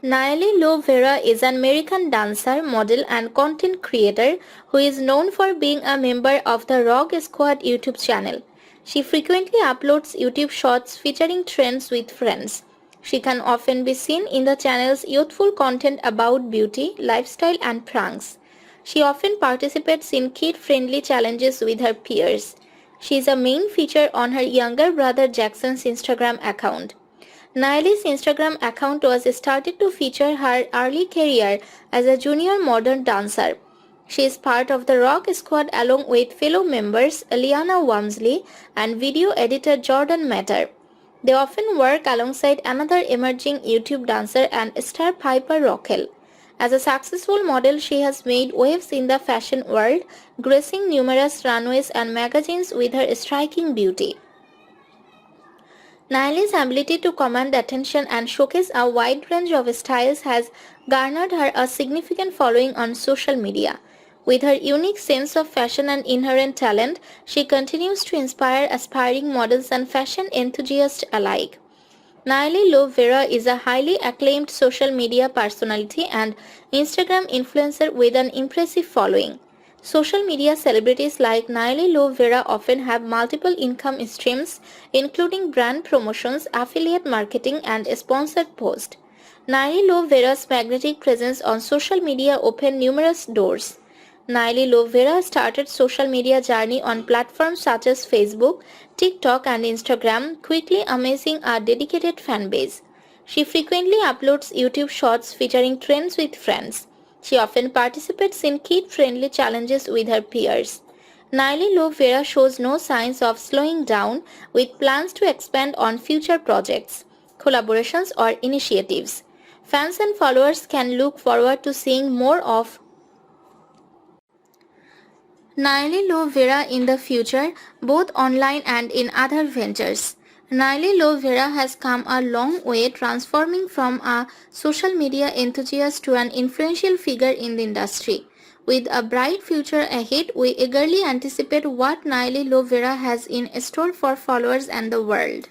Nayeli Lo Vera is an American dancer, model, and content creator who is known for being a member of the Rock Squad YouTube channel. She frequently uploads YouTube shorts featuring trends with friends. She can often be seen in the channel's youthful content about beauty, lifestyle, and pranks. She often participates in kid-friendly challenges with her peers. She is a main feature on her younger brother Jackson's Instagram account. Nayeli's Instagram account was started to feature her early career as a junior modern dancer. She is part of the Rock Squad along with fellow members Eliana Wamsley and video editor Jordan Matter. They often work alongside another emerging YouTube dancer and star Piper Rockel. As a successful model, she has made waves in the fashion world, gracing numerous runways and magazines with her striking beauty. Nayeli's ability to command attention and showcase a wide range of styles has garnered her a significant following on social media. With her unique sense of fashion and inherent talent, she continues to inspire aspiring models and fashion enthusiasts alike. Nayeli Lo Vera is a highly acclaimed social media personality and Instagram influencer with an impressive following. Social media celebrities like Nayeli Lo Vera often have multiple income streams, including brand promotions, affiliate marketing, and sponsored posts. Nayeli Lo Vera's magnetic presence on social media opened numerous doors. Nayeli Lo Vera started social media journey on platforms such as Facebook, TikTok, and Instagram, quickly amazing a dedicated fan base. She frequently uploads YouTube shorts featuring trends with friends. She often participates in kid-friendly challenges with her peers. Nayeli Lo Vera shows no signs of slowing down, with plans to expand on future projects, collaborations, or initiatives. Fans and followers can look forward to seeing more of Nayeli Lo Vera in the future, both online and in other ventures. Nayeli Lo Vera has come a long way, transforming from a social media enthusiast to an influential figure in the industry. With a bright future ahead, we eagerly anticipate what Nayeli Lo Vera has in store for followers and the world.